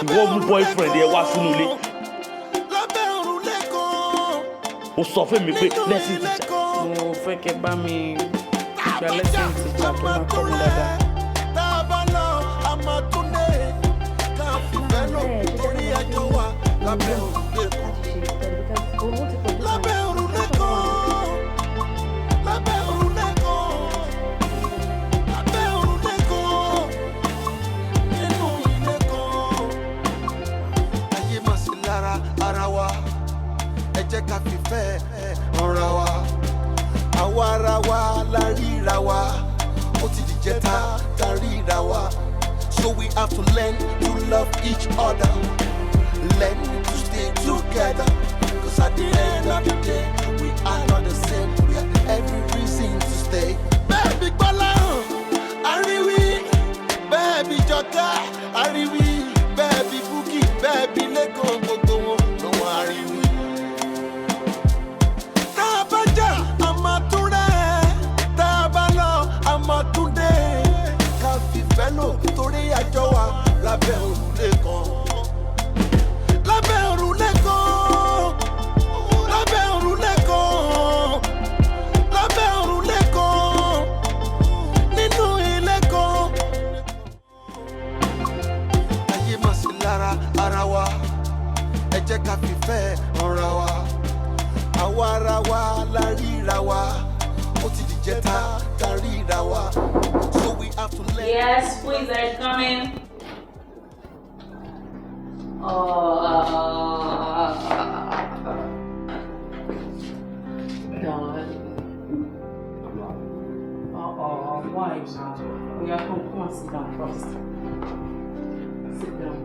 ìwọ mú boyfriend ẹ wá sínú ilé. Ó sọ fún mi pé lesson teacher. Mo fẹ́ kẹ́ bá mi gba lesson teacher tó máa kọ́ mi dáadáa. So we have to learn to love each other, learn to stay together, cause at the end of the day we are not the same. We have every reason to stay. Baby Bala, Ariwi, baby Jota, Ariwi, baby Buki, baby Lego, Gogo, no Ariwi. Tabaja, Amature, Tabalo, Amatunde, Kafi Feno, Tori Ajoa, La Berule Con. La Berule Con, La Berule Con, La Berule Con, Ninu Ileko. Aye Masilara, Arawa, Eje Kafi Fe, Orawa, Awarawa, Larirawa, Oti Dijeta, Tarirawa. So we have to learn. Yes, please, I'm coming. Why now? We are come and sit down first. Sit down.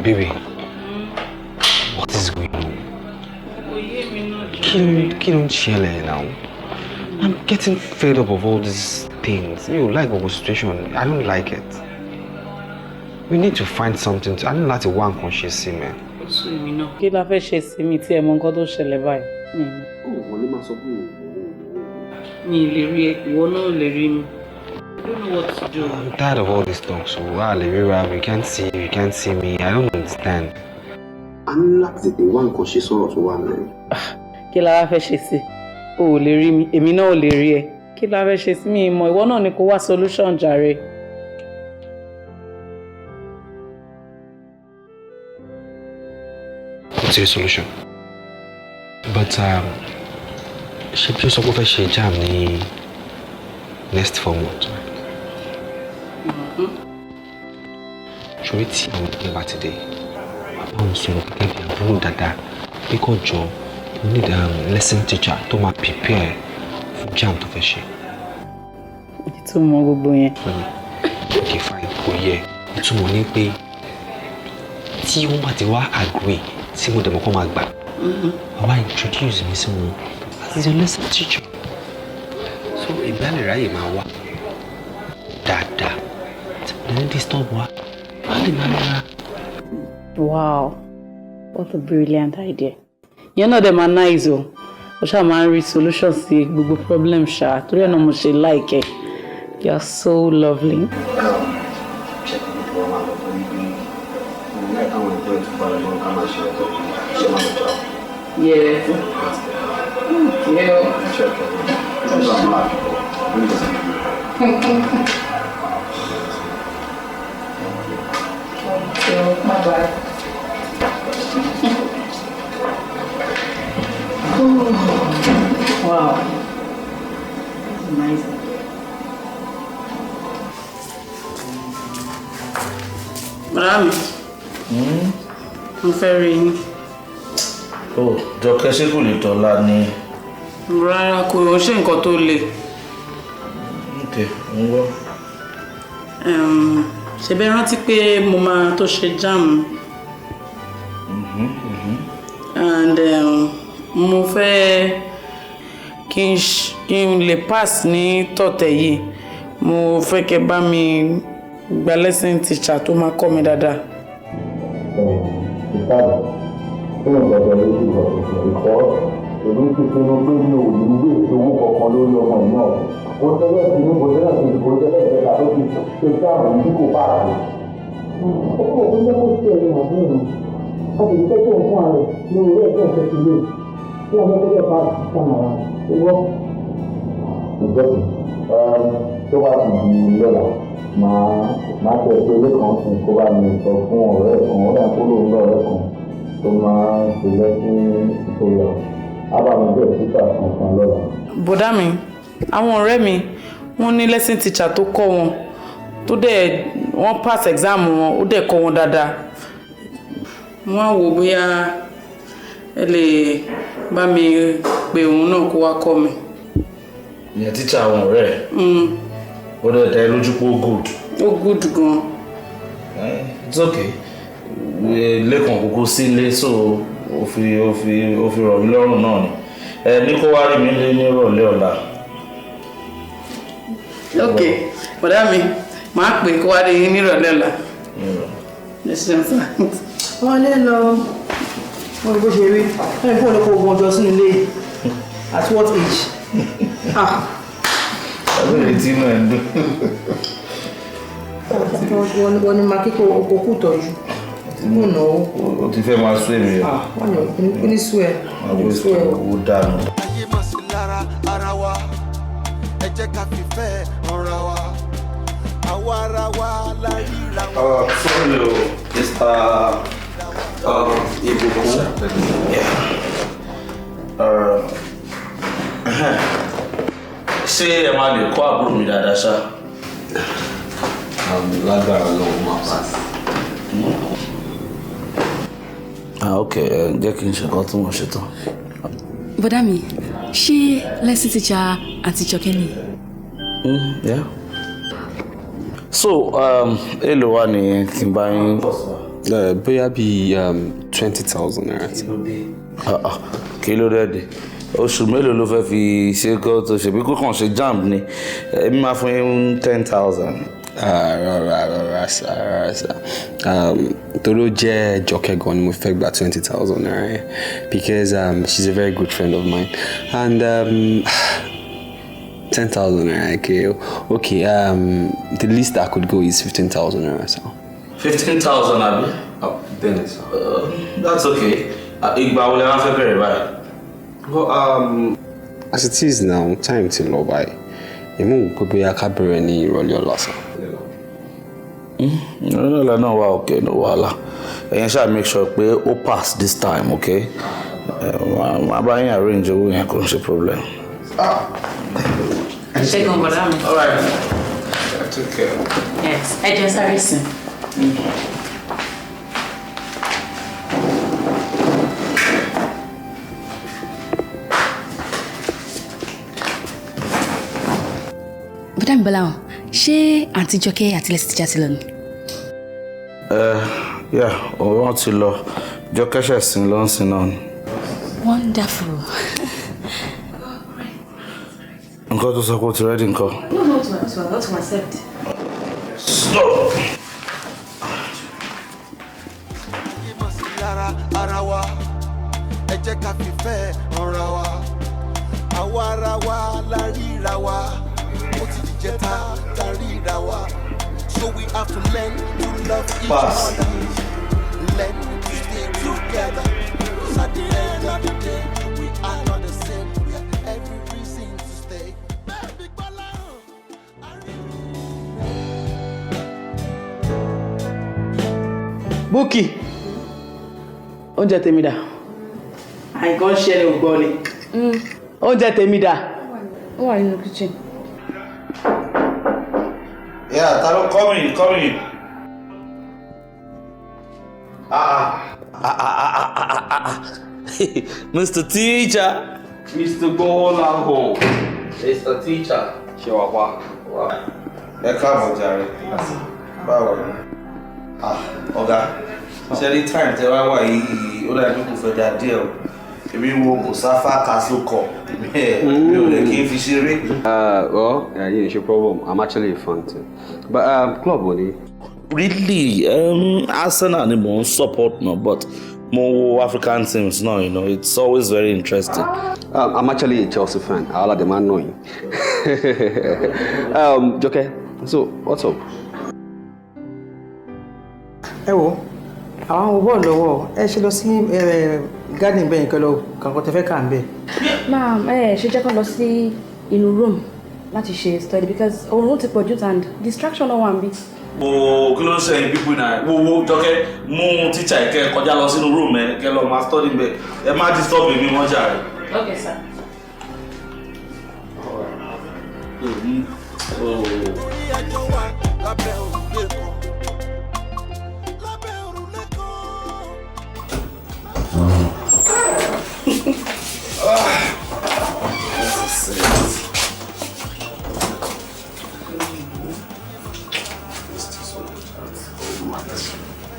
Baby, what is going on? Don't chill now. I'm getting fed up of all these things. You like our situation. I don't like it. We need to find something to. I don't like to one conscious man. So you know. Kí la fẹ́ ṣe sí mi tí ẹ mọ nǹkan tó ṣẹlẹ̀ báyìí. Wọ́n lè máa sọ fún mi. Mi lè rí ẹ, ìwọ náà lè rí mi. I don't know what to do. I'm tired of all this talk. So you can't see you, you can't see me. I don't understand. I'm not the one conscious of one. Kí la fẹ́ ṣe sí? O ò lè rí mi, èmi náà ò lè rí ẹ. Kí la fẹ́ ṣe sí mi mọ̀? Ìwọ náà ni kó wá solution jàre. What's your solution? But she just sọ pé ó fẹ́ ṣe jam ní next 4 months. Ṣorí tí àwọn ìdílé bá ti dé, bàbá òun sọ̀rọ̀ gẹ́gẹ́ bí àbúrò dáadáa pé kó jọ we need lesson teacher tó máa prepare fún jam tó fẹ́ ṣe. Ìtumọ̀ gbogbo yẹn. Okay, fine, kò yẹ. Ìtumọ̀ ni pé tí wọ́n bá ti wá agree tí mo dẹ̀mọ̀ kọ́ máa gbà, wọ́n wá introduce mi sí wọn as your lesson teacher. So ìgbàlè ráyè máa wá dáadáa tí mo ní disturb wa, wọ́n lè máa rárá. Wow, what a brilliant idea. You're not the man nice o. O ṣá máa ń rí solution sí gbogbo problem ṣá. Torí ẹ̀ náà mo ṣe like ẹ. You are so lovely. Yeah. Bye-bye. Wow. That's nice. Madam. I'm very. Oh, Jọkẹ́ ṣé kò lè tọ́lá ni. Rárá kò ṣe nǹkan tó le. Okay, ń gbọ́. Ṣé bẹ́ẹ̀ rántí pé mo máa tó ṣe jam. And mo fẹ́ kí n lè pass ní tọ̀tẹ̀ yìí. Mo fẹ́ kẹ́ bá mi gba lesson teacher tó máa kọ́ mi dáadáa. èmi ti pinnu pé mi ò ní gbé ìṣòwò kankan lórí ọmọ yìí náà. Kò tẹ́lẹ̀ sí ní kò tẹ́lẹ̀ sí kò tẹ́lẹ̀ ìjẹta tó ti ṣe sáàmù ní kò bá àgbẹ̀. Ó kò tó lé kó ṣe ẹ̀yìn àbúrò mi. A sì fẹ́ tó fún ààrẹ ní orí ẹ̀jẹ̀ ìṣẹ́ ti lé. Tí a fẹ́ tẹ́lẹ̀ bá sàmàrà owó. Ìjọba tó bá ti di lọ́la máa tẹ̀ pé lẹ́kàn sí kó bá mi sọ fún ọ̀rẹ́ kan ó dà kó lóun lọ́rẹ́ kan tó máa ń ṣe lẹ́sìn ìtòyà ábàmọ́jọ́ títà kankan lọ́la. Bọ̀dá mi, àwọn ọ̀rẹ́ mi wọ́n ní lesson teacher tó kọ́ wọn tó dẹ̀ wọ́n pass exam wọn ó dẹ̀ kọ́ wọn dáadáa. Wọ́n á wò bóyá ẹ lè bá mi pè òun náà kó wá kọ́ mi. Ìyẹn teacher àwọn ọ̀rẹ́ ẹ̀. Ó dẹ̀ dá ẹ lójú pé ó good. Ó good gan. It's okay. Lẹ́kàn kúkú sílé so ó fi rọ̀ mí lọ́rùn náà ni. Ní kó wá rí mi lé ní ìrọ̀lẹ́ ọ̀la. Ok, bọ̀dá mi, màá pè kó wá rí yín ní ìrọ̀lẹ́ ọ̀la. Wọ́n lé lọ wọ́n rí bó ṣe rí ẹni fún olóko ogun ọjọ́ sínú ilé at what age? Abẹ́rẹ́ tí inú ẹ̀ ń dùn. Wọ́n ní máa kíkọ́ oko kú tọ́jú. Mú náà ó ti fẹ́ máa sún èmi rẹ̀. Wọ́n ní ní sú ẹ̀. Ó dànù. ayé máa sí lára ara wa ẹ jẹ́ ká fìfẹ́ ọ̀ra wa àwa ara wa la ríra wa. Sorry o, Mr. Ibukun. Ṣé ẹ máa lè kọ́ àbúrò mi dáadáa ṣá? Lágbára lọ́wọ́ máa pass. Ok, jẹ́ kí n ṣe nǹkan tí mo ṣe tán. Bọ̀dá mi, ṣé lesson teacher àti Jọkẹ́ ni? Yeah. So, èlò wa ni kí n bá yín. Bóyá bíi 20,000 naira. Kí ló dé dé? Oṣù mélòó ló fẹ́ fi ṣe kó tó ṣe bí kò kàn ṣe jamb ni? Èmi máa fún yín 10,000. Rárá sá. Torí ó jẹ́ Jọkẹ́ gan ni mo fẹ́ gba 20,000 naira yẹn because she's a very good friend of mine and 10,000 naira. Okay. The least I could go is 15,000 naira. So. 15,000 abi? Then it's. That's okay. Ìgbà wo lẹ máa fẹ́ bẹ̀rẹ̀ báyìí? Well, as it is now, time to lọ báyìí. Èmi ò gbé ká bẹ̀rẹ̀ ní ìrọ̀lẹ́ ọ̀la sá. No, okay, no wahala. Ẹ̀yin ṣáà make sure pé ó pass this time, okay? Màá bá yín arrange owó yẹn kò ń ṣe problem. Ṣé gan bọ̀dá mi? All right. Take care. Yes, ẹ jẹ́ sáré sìn. Bọ̀dá mi Bọ́lá wọn, ṣé àǹtí Jọkẹ́ àti lesson teacher ti lọ ni? Yeah, wọ́n ti lọ. Jọkẹ́ ṣẹ̀sìn ló ń sin náà ni. Wonderful. Nǹkan tó sọ pé ó ti ready nǹkan. No, not to accept. Stop! ayé máa sí lára ara wa ẹ jẹ́ ká fìfẹ́ ọ̀ra wa àwa ara wa la ríra wa ó ti dìjẹ́ta ta ríra wa so we have to learn to love each Pass. other learn to stay together 'cause at the end of the day we are not the same we have every reason to stay. Baby, Bola, Búkì, oúnjẹ tèmi dà. Àìkàn ṣẹlẹ̀ ògbọ́n ni. Oúnjẹ tèmi dà. Ó wà nínú kitchen. Yeah, Taro, come in. Mr. Teacher. Mr. Bọ́láhàn. Mr. Teacher. Ṣé wàá wá? Ẹ káàbọ̀ jàre. Báwo ni? Ọ̀gá, ṣe ní time tẹ wá wà yìí ó dájú kò fẹ́ dá díẹ̀ o. Èmi wo Musafa Castle Cup. Mi ò lè kí n fi ṣeré. Well, yeah, no problem. I'm actually a fan too. But club wo ni? Really, Arsenal ni mò ń support náà but more African teams now, you know, it's always very interesting. I'm actually a Chelsea fan. I'll let the man know you. Joke, so what's up? Àwọn bọ́ọ̀lù lọ́wọ́ ẹ ṣe lọ sí garden bẹ́ẹ̀ nǹkan lọ kankan tẹ́fẹ́ kà ń bẹ̀. Ma'am, ṣe jẹ́ kó lọ sí inú room láti ṣe study because oorun ti pọ̀jù and distraction náà wà níbí. Oh, kí ló ń ṣe people na wo Jọkẹ́ mú teacher kẹ́ kọjá lọ sínú room ẹ kẹ́ lọ máa study ńbẹ̀. Ẹ má disturb mi wọ́n jàre. Okay, sir.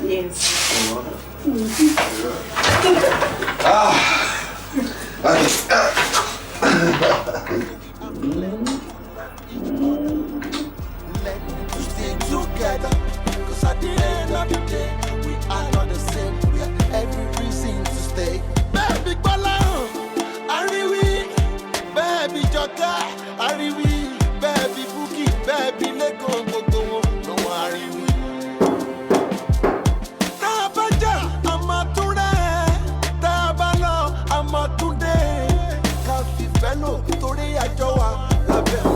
Yes. Stay together, cause at the end of the day, we are not the same. We have every reason to stay. Baby Bala, Ariwi, baby Jota, Ariwi, baby Buki, baby Leko, Gogo, no Ariwi. Tabaja, Amature, Tabalo, Amatunde, Kafi Fellow, Tori Ajoa, Label.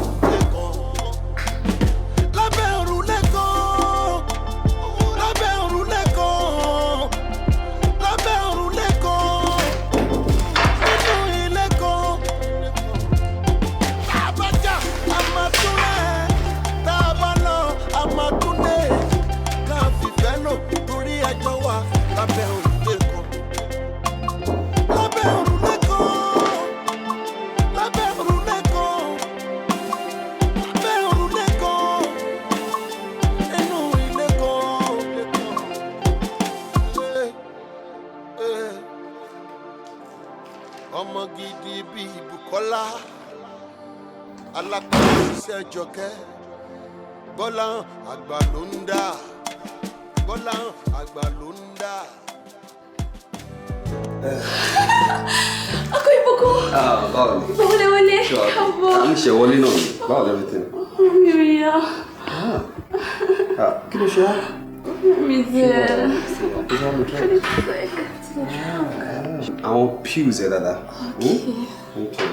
Jọkẹ́ Bọ́lá àgbà ló ń dà Bọ́lá àgbà ló ń dà. Ọkọ ìbùkún. Báwo ni? Wọlé. Sure. I'm ṣe wọlé náà ni. Báwo everything? Mi ò yá. Kí ló ṣe á? Mi jẹ́. Àwọn pews ẹ̀ dáadáa. Okay.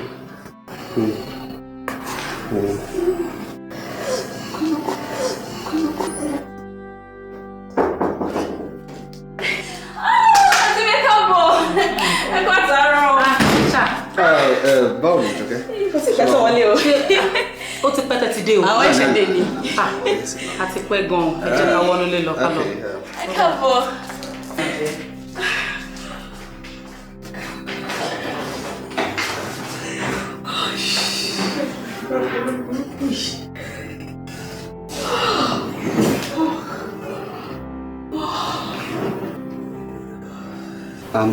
Báwo ni Jọkẹ́? Ó ti pẹ́ tó wọlé o. Ó ti pẹ́ tẹ́ ti dé o. Àwọn ẹ̀ṣẹ̀ dé ni. A ti pẹ́ gan-an. Ẹ jẹ́ ká wọnú lé lọ ká lọ. Ẹ káàbọ̀.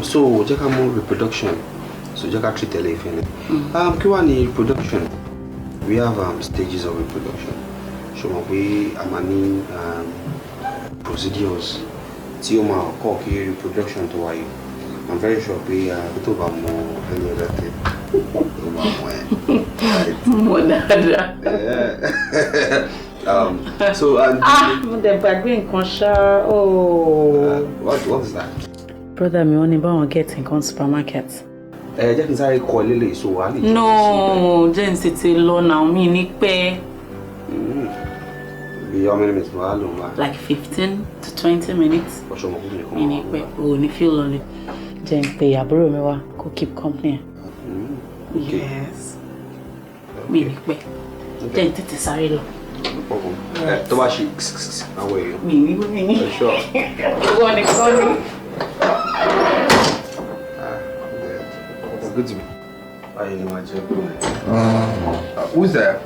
So jẹ́ ká mú reproduction. So jẹ́ ká treat ẹlẹ́ ìfẹ́ ni. Kí wá ní reproduction? We have stages of reproduction. Ṣùgbọ́n pé a máa ní procedures tí ó máa kọ́ kí reproduction tó wáyé. I'm very sure pé tó bá mọ ẹni ẹlẹ́tẹ̀ tó bá mọ ẹ. Mo dáadáa. So mo dẹ̀ gbàgbé nǹkan ṣá. What is that? Brother mi wọ́n ní báwọn get nǹkan supermarket. Jẹ́ kí n sáré kọ lélẹ̀ so wà á lè jẹ́ No, jẹ́ n tètè lọ náà mi ní pẹ́. Bí how many minutes wà á lò wá? Like 15 to 20 minutes. Ọ̀ṣọ́ ọmọkùnrin kan. Mi ní pẹ́, o ní feel lonely. Jẹ́ n pe àbúrò mi wá kó keep company. Yes. Mi ní pẹ́. Jẹ́ n tètè sáré lọ. Tó bá ṣe àwọn èèyàn. Mi ní. Sure. Ìwọ nìkan ni. Good to be. Who's there?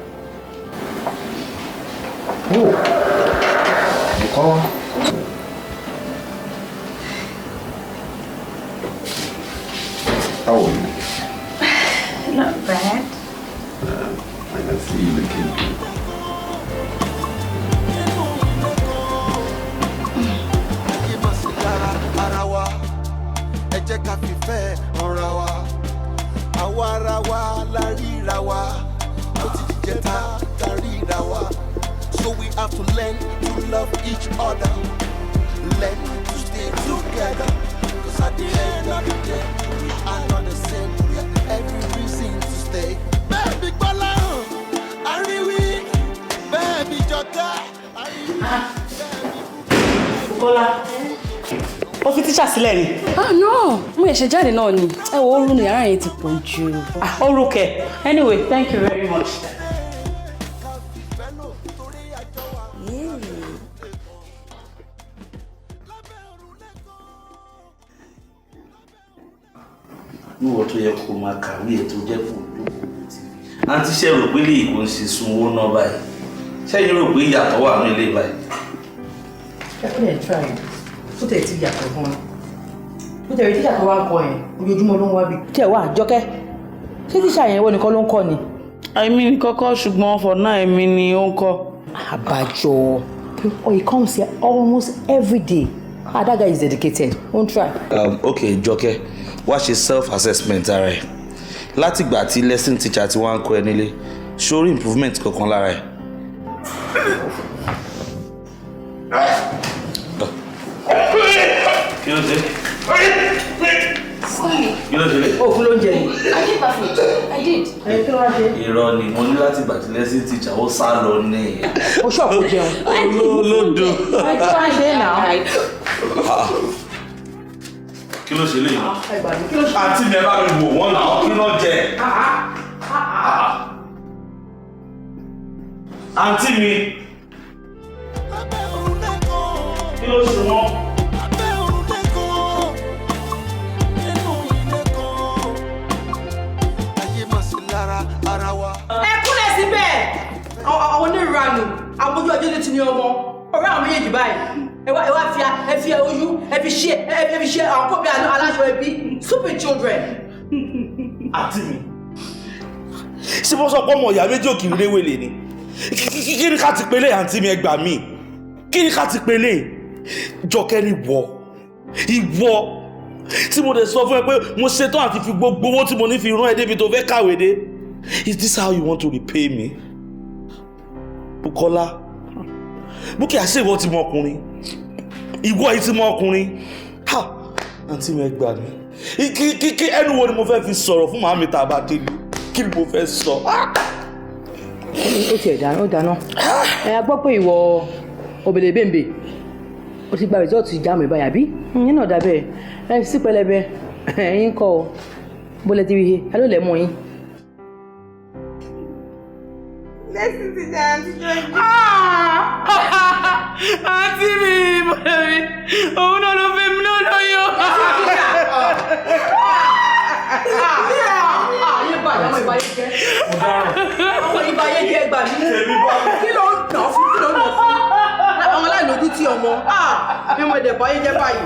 Oh, you call? How are you? Not bad. I can see you looking good. ká fìfẹ́ ọ̀ra wa. Àwa ara wa la ríra wa. Ó ti jẹta ta ríra wa. So we have to learn to love each other. Learn to stay together. Cause at the end of the day, we are not the same. We have every reason to stay. Baby Bola, Ariwi, baby Jota, Bola. Ó fi tíṣà sílẹ̀ ni. No, mo ẹ̀ṣẹ̀ jáde náà ni. Ẹ wo oorun ní yàrá yẹn ti pọ̀ jù. Ó rúkẹ̀. Anyway, thank you very much. Níwọ̀n tó yẹ kó máa kàwé ẹ̀ tó jẹ́ kó lóko tí. Àǹtí ṣe rò pé lè kó ń ṣe sunwó náà báyìí. Ṣẹ́yìn rò pé ìyàtọ̀ wà ní ilé báyìí. Ẹ kúrò ẹ̀ try it. Ó tẹ̀ tí yàtọ̀ gan-an. Ó tẹ̀ rí tíṣà tó wá ń kọ yẹn. Ojoojúmọ́ ló ń wá bí. Tẹ̀ wá, Jọkẹ́. Ṣé tíṣà yẹn wọ́n nìkan ló ń kọ́ ni? Èmi ni kọ́kọ́ ṣùgbọ́n for now èmi ni ó ń kọ́. Àbájọ. Oh, he comes here almost every day. That guy is dedicated. Won't try. Okay, Jọkẹ́, wá ṣe self-assessment ara ẹ̀. Látìgbà tí lesson teacher ti wá ń kọ́ ẹ nílé, ṣó rí improvement kankan lára ẹ̀. Kí ló dé? Kí ló dé? Ó fún lóúnjẹ ni. I did perfect. I did. Kí ló wá ṣe? Irọ́ ni mo ní látìgbà tí lesson teacher ó sá lọ ní. Ó ṣọ̀kú jẹun. Olódo. Ẹ tí wọ́n ṣe é náà. Kí ló ṣe léyìn? Kí ló ṣe? Àǹtí mi ẹ bá mi wò wọ́n náà, kí ló jẹ? Àǹtí mi, kí ló ṣe wọ́n? Ẹ kúnlẹ̀ síbẹ̀! Àwọn onírànù, àbójú ọjọ́ ló ti ní ọmọ. Ọ̀rẹ́ àwọn méjèèjì báyìí. Ẹ wá fi ojú, ẹ fi ṣe àwọn kọ́bí aláṣọ ẹbí. Stupid children. Àǹtí mi, ṣé mo sọ pé ọmọ ìyá méjì òkì réwèlé ni? Kí ni ká ti pelé àǹtí mi ẹ gbà mí? Kí ni ká ti pelé? Jọkẹ́ ni ìwọ tí mo dẹ̀ sọ fún ẹ pé mo ṣetán àti fi gbogbo owó tí mo ní fi rán ẹ débi tó fẹ́ kàwé dé. Is this how you want to repay me? Bukola, Bukky àṣẹ ìwọ ti mọ ọkùnrin. Ìwọ yìí ti mọ ọkùnrin. Àǹtí mi ẹ gbà mí. Kí ẹnu wo ni mo fẹ́ fi sọ̀rọ̀ fún màmí tá a bá délé? Kí ni mo fẹ́ sọ? Ó tiẹ̀ dáná. Ẹ gbọ́ pé ìwọ òbèlè bèbè. Ó ti gba rìsọ́ọ̀tì ìjáàmù ìbáyà bí? Yín náà dábẹ́. Ẹ sí pẹlẹbẹ. Ẹ̀yin kọ́ ọ. Bólẹ̀ ti rí he. Ẹ ló lẹ̀ mọ́ yín. Lẹ́sìn ti jẹ́ àǹtí Jọ́jú. Àǹtí mi bọ̀dọ̀ mi, òun náà ló fẹ́ mi náà lóyún. Ayé bàjẹ́ àwọn ìbáyé jẹ́. Àwọn ìbáyé jẹ́ gbà mí. Kí ló ń nà fún? Àwọn aláìlójú tí ọmọ. Bí mo dẹ̀ báyé jẹ́ báyìí.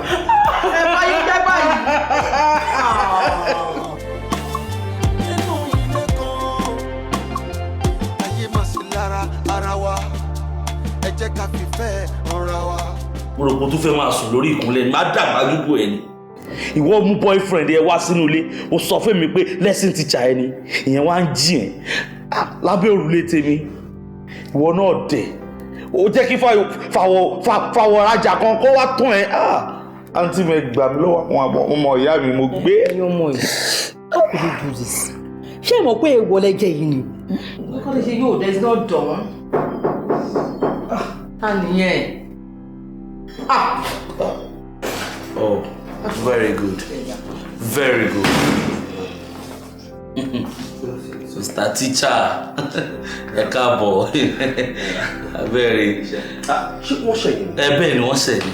Ẹ báyé jẹ́ báyìí. Ẹ jẹ́ ká fìfẹ́ ọ̀ra wa. Mo rò pé o tún fẹ́ máa sùn lórí ìkúnlẹ̀ ní má dàgbà dúpọ̀ ẹ̀ ni. Ìwọ mú boyfriend ẹ wá sínú ilé, o sọ fún mi pé lesson teacher ẹ ni, ìyẹn wá ń jí ẹ̀ lábẹ́ òrùlé tèmi. Ìwọ náà dẹ̀, ó jẹ́ kí fàwọ̀ rajà kan kó wá tán ẹ. Àǹtí mi gbà mí lọ́wọ́ àwọn ọmọ ìyá mi mo gbé. Ẹ̀yin ọmọ yìí, how could you do this? Ṣé ìmọ̀ pé èèwọ̀ lẹ́jẹ̀ yìí ni? Nǹkan tó ṣe yóò there is no dawn. Ta nìyẹn? Oh, very good. Very good. Mr. Teacher, ẹ káàbọ̀. Very. Ṣé wọ́n ṣẹ̀yìn? Bẹ́ẹ̀ ni wọ́n ṣẹ̀ ni.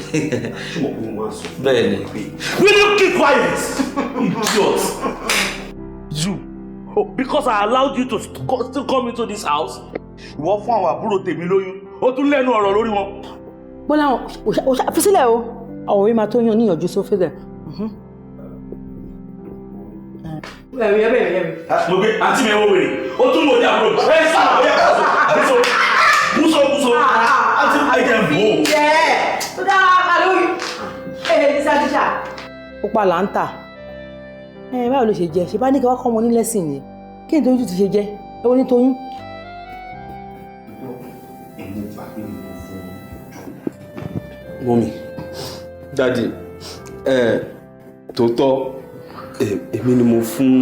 Ṣé mo kún wọn sọ? Bẹ́ẹ̀ ni. Will you keep quiet? Idiot. You. Oh, because I allowed you to still come into this house. Ìwọ fún àwọn àbúrò tèmi lóyún. Ó tún lẹ́nu ọ̀rọ̀ lórí wọn. Bọ́lá fi sílẹ̀ o. Ọ̀rọ̀ yìí máa tó yàn níyànjú sófin rẹ̀. Ẹ̀rí. Mo gbé àǹtí mi ẹ̀wọ̀ wèrè. Ó tún lò ní àbúrò. Ẹ sá àwọn yàrá sọ. Búso. Àǹtí mi ayé jẹ́ bò. Ó dá àlóyún. Ní sádíjà. Ó pa là ń tà. báwo ló ṣe jẹ́ ṣe bá ní kí wá kọ́ ọmọ ní lẹ́sìn ni kí ni tóyún ti ṣe jẹ́ ẹ wọ́n ní tóyún. Mọ́mí, Daddy, tòótọ́ èmi ni mo fún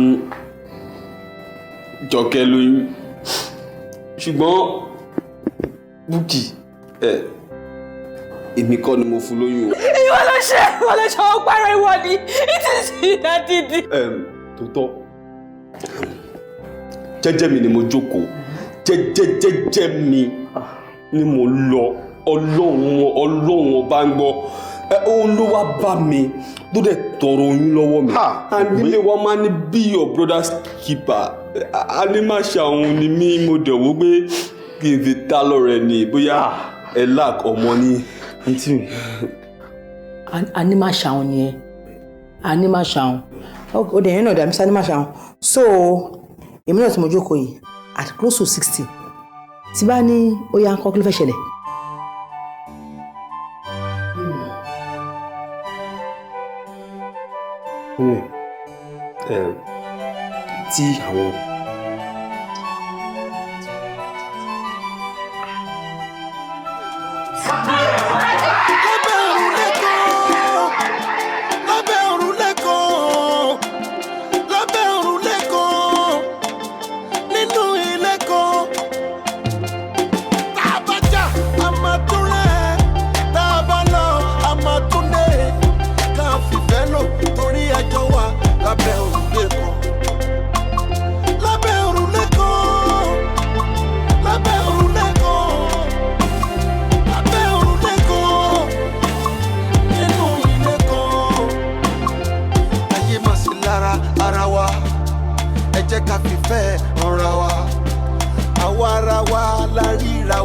Jọkẹ́ lóyún ṣùgbọ́n Búkì èmi kọ́ ni mo fún lóyún o. ìwọ ló ṣe ó parọ́ ìwọ ni ìtìsí ìdádìdì. Tòótọ́ jẹ́jẹ́ mi ni mo jókòó jẹ́jẹ́ mi ni mo lọ ọlọ́run ọba ń gbọ́ òun ló wá bá mi tó dẹ̀ tọrọ oyún lọ́wọ́ mi àdílé wa máa ní be your brother's keeper a ní má ṣe àwọn ni mí mo dẹ̀ wó pé kí n fi ta lọ́rẹ̀ ni bóyá ẹ̀ lack ọmọ ní. a ní má ṣàwọn ni ẹ a ní má ṣàwọn ó dẹ̀ yẹn náà dàbí sá ní má ṣàwọn so èmi náà tí mo jókòó yìí at close to 60 tí bá ní ó yá ń kọ́ kí ló fẹ́ ṣẹlẹ̀. tí àwọn jẹ́ ká fìfẹ́ ọ̀ra wa àwa ara wa la ríra